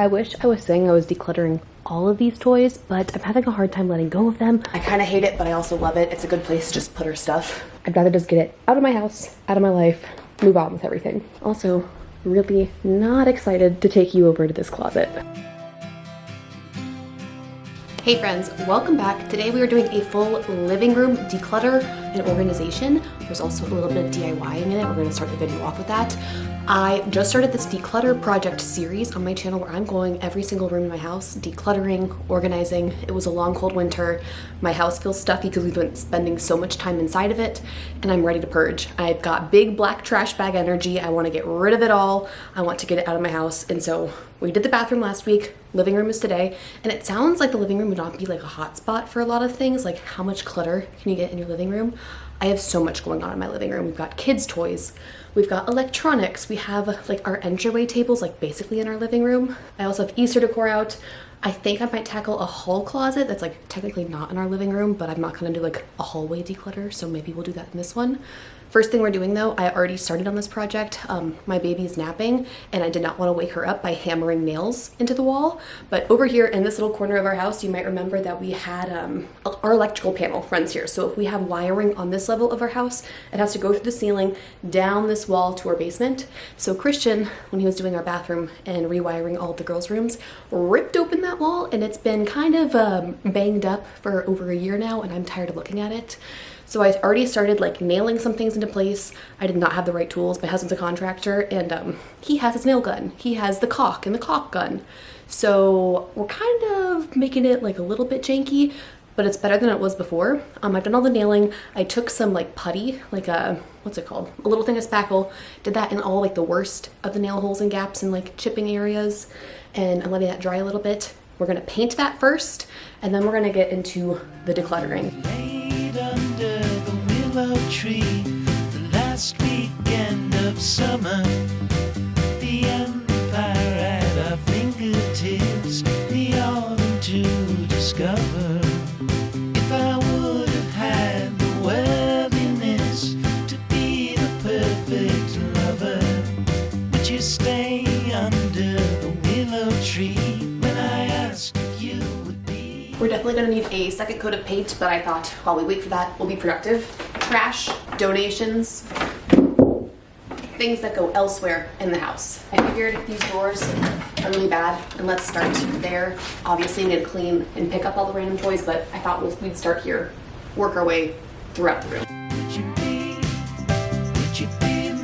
I wish I was saying I was decluttering all of these toys, but I'm having a hard time letting go of them. I kind of hate it, but I also love it. It's a good place to just put our stuff. I'd rather just get it out of my house, out of my life, move on with everything. Also, really not excited to take you over to this closet. Hey friends, welcome back. Today we are doing a full living room declutter and organization. There's also a little bit of DIYing in it. We're gonna start the video off with that. I just started this Declutter Project series on my channel where I'm going every single room in my house, decluttering, organizing. It was a long, cold winter. My house feels stuffy because we've been spending so much time inside of it, and I'm ready to purge. I've got big black trash bag energy. I wanna get rid of it all. I want to get it out of my house, and so we did the bathroom last week. Living room is today, and it sounds like the living room would not be like a hot spot for a lot of things. Like, how much clutter can you get in your living room? I have so much going on in my living room. We've got kids' toys, we've got electronics, we have like our entryway tables like basically in our living room. I also have Easter decor out. I think I might tackle a hall closet that's like technically not in our living room, but I'm not gonna do like a hallway declutter, so maybe we'll do that in this one. First thing we're doing though, I already started on this project. My baby's napping and I did not want to wake her up by hammering nails into the wall. But over here in this little corner of our house, you might remember that we had our electrical panel runs here. So if we have wiring on this level of our house, it has to go through the ceiling, down this wall to our basement. So Christian, when he was doing our bathroom and rewiring all the girls' rooms, ripped open that wall, and it's been kind of banged up for over a year now, and I'm tired of looking at it. So I've already started like nailing some things into place. I did not have the right tools. My husband's a contractor, and he has his nail gun. He has the caulk and the caulk gun. So we're kind of making it like a little bit janky, but it's better than it was before. I've done all the nailing. I took some like putty, like what's it called? A little thing of spackle, did that in all like the worst of the nail holes and gaps and like chipping areas, and I'm letting that dry a little bit. We're gonna paint that first, and then we're gonna get into the decluttering. Under the willow tree, the last weekend of summer, the empire at our fingertips, the autumn to discover. If I would have had the worthiness to be the perfect lover, would you stay under the willow tree when I asked if you would be? We're definitely gonna need a second coat of paint, but I thought while we wait for that, we'll be productive. Trash, donations, things that go elsewhere in the house. I figured these drawers are really bad, and let's start there. Obviously, I'm gonna clean and pick up all the random toys, but I thought we'd start here, work our way throughout the room. Would you be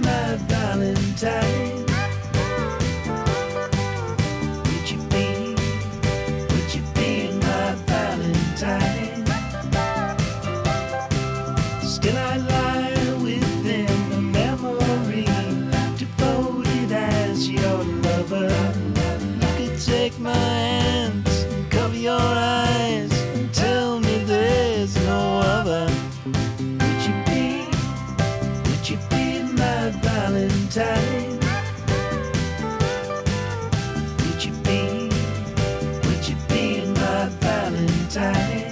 my Valentine? Still I lie within the memory, devoted as your lover. You could take my hands and cover your eyes and tell me there's no other. Would you be my Valentine? Would you be my Valentine?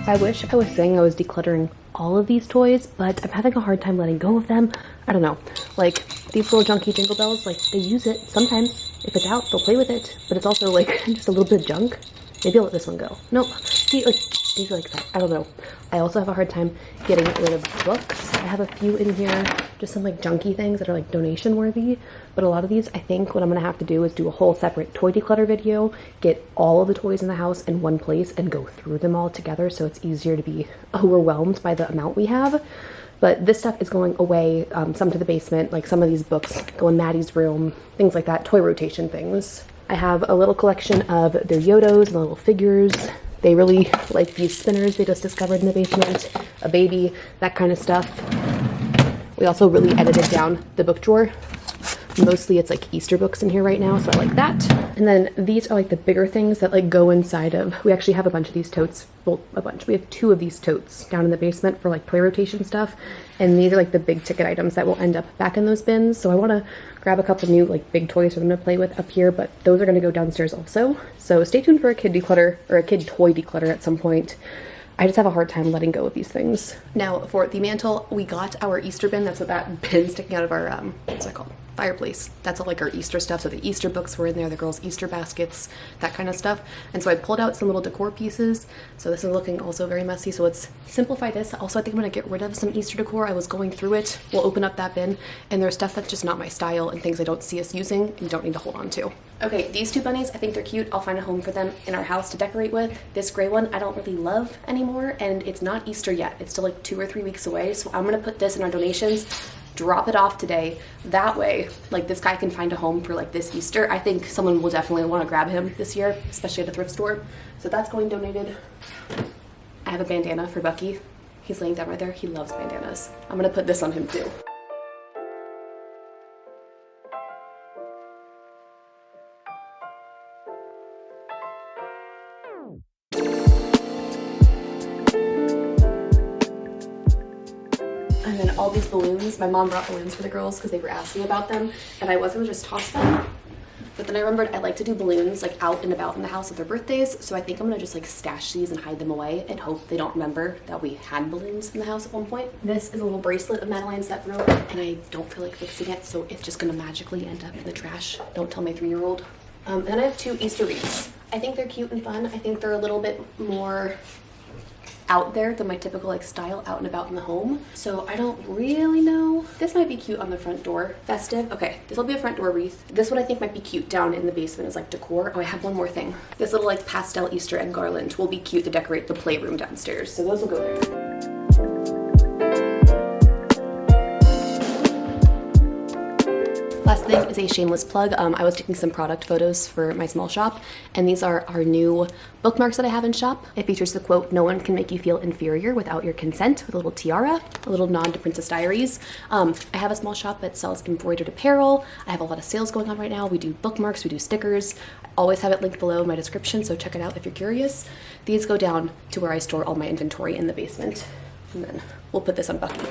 I wish I was saying I was decluttering all of these toys, but I'm having a hard time letting go of them. I don't know, like these little junky jingle bells, like they use it sometimes. If it's out, they'll play with it, but it's also like just a little bit of junk. Maybe I'll let this one go. Nope, see, like things like that, I don't know. I also have a hard time getting rid of books. I have a few in here, just some like junky things that are like donation worthy, but a lot of these, I think what I'm gonna have to do is do a whole separate toy declutter video, get all of the toys in the house in one place and go through them all together so it's easier to be overwhelmed by the amount we have. But this stuff is going away, some to the basement, like some of these books go in Maddie's room, things like that, toy rotation things. I have a little collection of their Yodos and little figures. They really like these spinners they just discovered in the basement, a baby, that kind of stuff. We also really edited down the book drawer. Mostly it's like Easter books in here right now, so I like that. And then these are like the bigger things that like go inside of, we actually have a bunch of these totes, well, a bunch. We have 2 of these totes down in the basement for like toy rotation stuff. And these are like the big ticket items that will end up back in those bins. So I want to grab a couple new like big toys for them to play with up here, but those are going to go downstairs also. So stay tuned for a kid declutter or a kid toy declutter at some point. I just have a hard time letting go of these things. Now for the mantle, we got our Easter bin. That's what that bin sticking out of our, what's that called? Fireplace. That's all like our Easter stuff. So the Easter books were in there, the girls' Easter baskets, that kind of stuff. And so I pulled out some little decor pieces. So this is looking also very messy. So let's simplify this. Also, I think I'm gonna get rid of some Easter decor. I was going through it. We'll open up that bin and there's stuff that's just not my style and things I don't see us using and don't need to hold on to. Okay, these 2 bunnies, I think they're cute. I'll find a home for them in our house to decorate with. This gray one, I don't really love anymore and it's not Easter yet. It's still like 2 or 3 weeks away. So I'm gonna put this in our donations, drop it off today. That way, like this guy can find a home for like this Easter. I think someone will definitely want to grab him this year, especially at a thrift store. So that's going donated. I have a bandana for Bucky. He's laying down right there. He loves bandanas. I'm gonna put this on him too. And then all these balloons, my mom brought balloons for the girls because they were asking about them and I was gonna just toss them. But then I remembered I like to do balloons like out and about in the house at their birthdays. So I think I'm gonna just like stash these and hide them away and hope they don't remember that we had balloons in the house at one point. This is a little bracelet of Madeline's that broke and I don't feel like fixing it. So it's just gonna magically end up in the trash. Don't tell my 3-year-old. Then I have 2 Easter wreaths. I think they're cute and fun. I think they're a little bit more out there than my typical like style out and about in the home. So I don't really know. This might be cute on the front door. Festive. Okay, this will be a front door wreath. This one I think might be cute down in the basement as like decor. Oh, I have one more thing. This little like pastel Easter egg garland will be cute to decorate the playroom downstairs. So those will go there. Last thing is a shameless plug. I was taking some product photos for my small shop, and these are our new bookmarks that I have in shop. It features the quote, "No one can make you feel inferior without your consent," with a little tiara, a little nod to Princess Diaries. I have a small shop that sells embroidered apparel. I have a lot of sales going on right now. We do bookmarks, we do stickers. I always have it linked below in my description, so check it out if you're curious. These go down to where I store all my inventory in the basement. And then we'll put this on Bucky.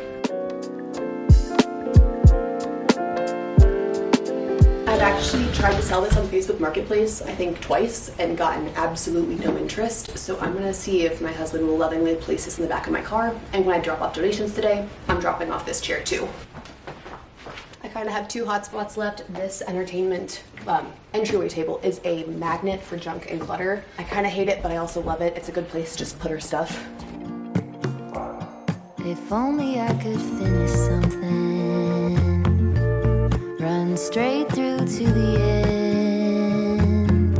I've actually tried to sell this on Facebook Marketplace, I think twice, and gotten absolutely no interest. So I'm gonna see if my husband will lovingly place this in the back of my car. And when I drop off donations today, I'm dropping off this chair too. I kind of have 2 hot spots left. This entertainment entryway table is a magnet for junk and clutter. I kind of hate it, but I also love it. It's a good place to just put our stuff. If only I could finish something, run straight through to the end,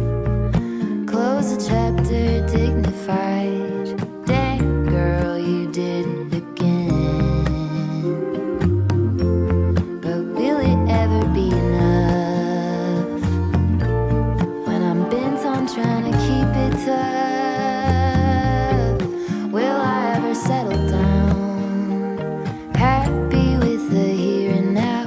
close a chapter dignified. Damn girl, you did it again. But will it ever be enough when I'm bent on trying to keep it tough? Will I ever settle down, happy with the here and now?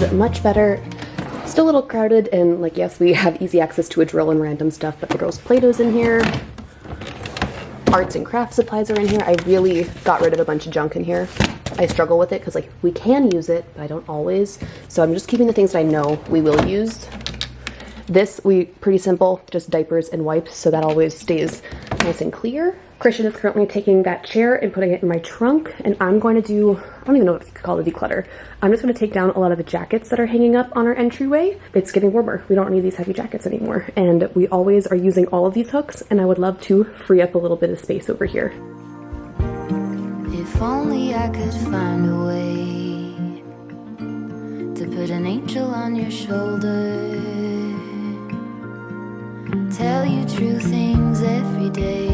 is much better. Still a little crowded, and like, yes, we have easy access to a drill and random stuff, but the girls' Play-Doh's in here. Arts and craft supplies are in here. I really got rid of a bunch of junk in here. I struggle with it because like we can use it, but I don't always. So I'm just keeping the things that I know we will use. This, pretty simple, just diapers and wipes, so that always stays nice and clear. Christian is currently taking that chair and putting it in my trunk, and I'm going to do, I don't even know what you could call it, a declutter. I'm just going to take down a lot of the jackets that are hanging up on our entryway. It's getting warmer. We don't need these heavy jackets anymore, and we always are using all of these hooks, and I would love to free up a little bit of space over here. If only I could find a way to put an angel on your shoulder, tell you true things every day.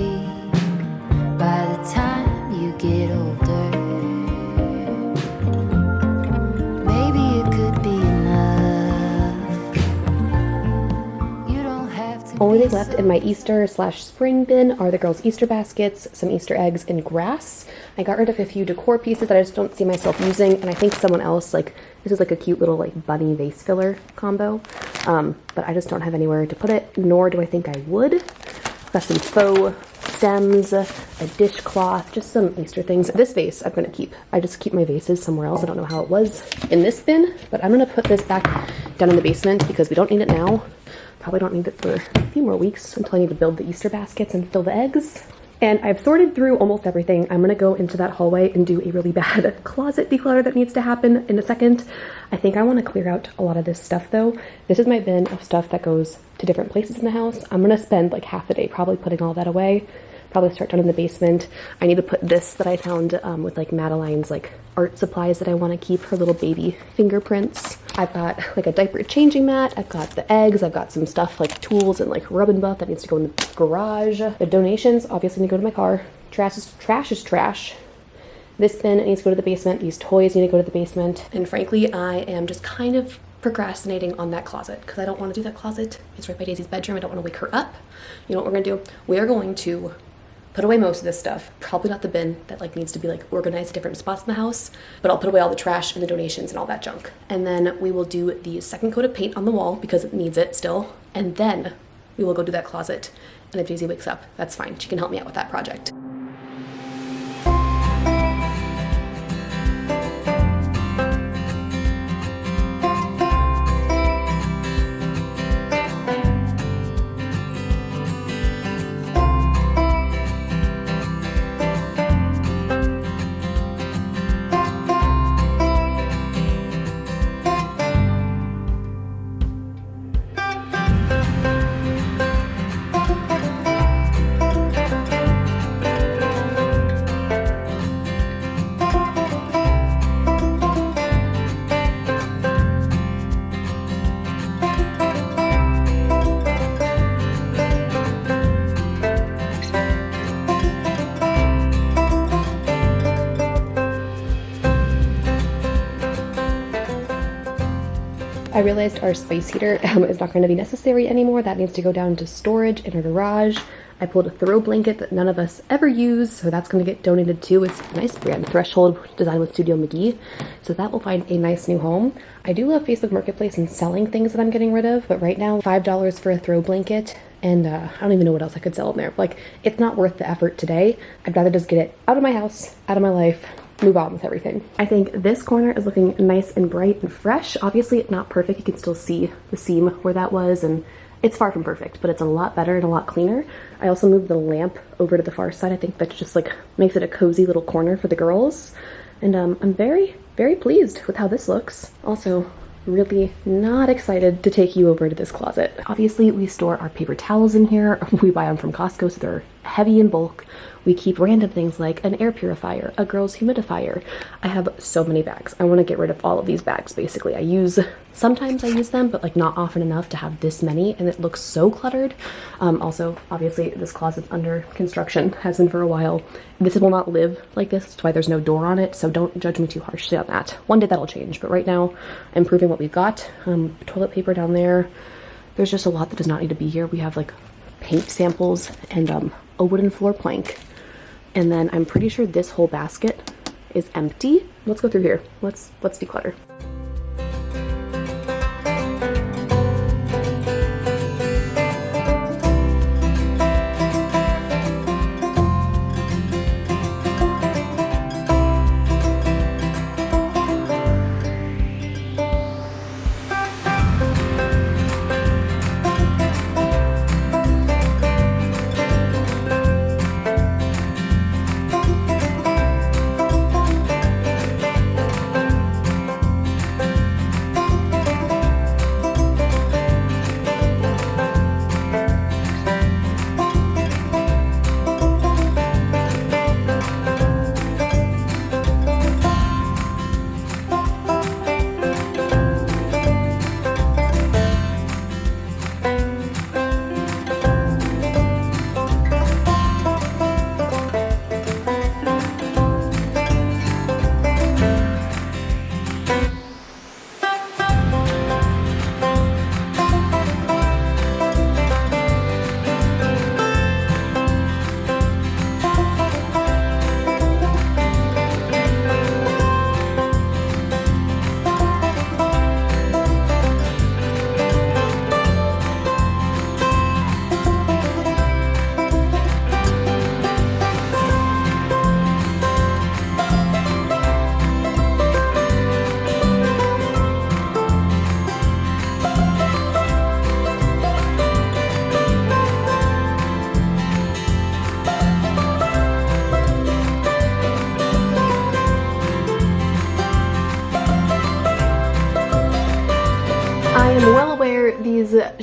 By the time you get older, maybe it could be enough. You don't have to. Only thing left in my Easter/spring bin are the girls' Easter baskets, some Easter eggs, and grass. I got rid of a few decor pieces that I just don't see myself using, and I think someone else, like, this is like a cute little like bunny vase filler combo, but I just don't have anywhere to put it, nor do I think I would. Got some faux stems, a dishcloth, just some Easter things. This vase I'm going to keep. I just keep my vases somewhere else. I don't know how it was in this bin, but I'm going to put this back down in the basement because we don't need it now. Probably don't need it for a few more weeks until I need to build the Easter baskets and fill the eggs. And I've sorted through almost everything. I'm gonna go into that hallway and do a really bad closet declutter that needs to happen in a second. I think I wanna clear out a lot of this stuff though. This is my bin of stuff that goes to different places in the house. I'm gonna spend like half the day probably putting all that away. Probably start down in the basement. I need to put this that I found with like Madeline's like art supplies that I want to keep, her little baby fingerprints. I've got like a diaper changing mat. I've got the eggs. I've got some stuff like tools and like rub and buff that needs to go in the garage. The donations obviously need to go to my car. Trash is trash. This bin needs to go to the basement. These toys need to go to the basement. And frankly, I am just kind of procrastinating on that closet because I don't want to do that closet. It's right by Daisy's bedroom. I don't want to wake her up. You know what we're gonna do? We are going to put away most of this stuff. Probably not the bin that like needs to be like organized at different spots in the house, but I'll put away all the trash and the donations and all that junk. And then we will do the second coat of paint on the wall because it needs it still. And then we will go do that closet. And if Daisy wakes up, that's fine. She can help me out with that project. I realized our space heater is not going to be necessary anymore. That needs to go down to storage in our garage. I pulled a throw blanket that none of us ever use, so that's going to get donated too. It's a nice brand, Threshold, designed with Studio McGee, so that will find a nice new home. I do love Facebook Marketplace and selling things that I'm getting rid of, but right now $5 for a throw blanket, and I don't even know what else I could sell in there. Like, it's not worth the effort today. I'd rather just get it out of my house, out of my life, move on with everything. I think this corner is looking nice and bright and fresh. Obviously it's not perfect. You can still see the seam where that was, and it's far from perfect, but it's a lot better and a lot cleaner. I also moved the lamp over to the far side. I think that just like makes it a cozy little corner for the girls. And I'm very, very pleased with how this looks. Also, really not excited to take you over to this closet. Obviously, we store our paper towels in here. We buy them from Costco, so they're heavy in bulk. We keep random things like an air purifier, a girl's humidifier. I have so many bags. I want to get rid of all of these bags, basically. Sometimes I use them, but like not often enough to have this many, and it looks so cluttered. Also, obviously, this closet's under construction, has been for a while. This will not live like this. That's why there's no door on it, so don't judge me too harshly on that. One day that'll change, but right now, I'm improving what we've got. Toilet paper down there. There's just a lot that does not need to be here. We have like paint samples and a wooden floor plank. And then I'm pretty sure this whole basket is empty. Let's go through here. Let's declutter.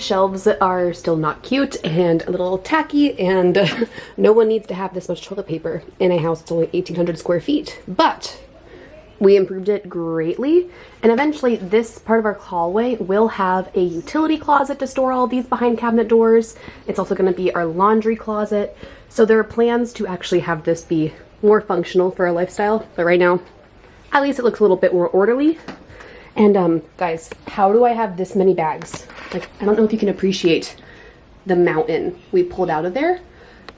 shelves are still not cute and a little tacky, and no one needs to have this much toilet paper in a house that's only 1,800 square feet. But we improved it greatly, and eventually this part of our hallway will have a utility closet to store all of these behind cabinet doors. It's also going to be our laundry closet. So there are plans to actually have this be more functional for our lifestyle, but right now, at least it looks a little bit more orderly. And guys, how do I have this many bags? Like, I don't know if you can appreciate the mountain we pulled out of there.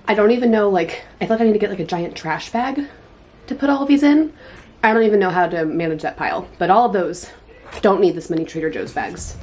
I don't even know, like, I feel like I need to get like a giant trash bag to put all of these in. I don't even know how to manage that pile, but all of those don't need this many Trader Joe's bags.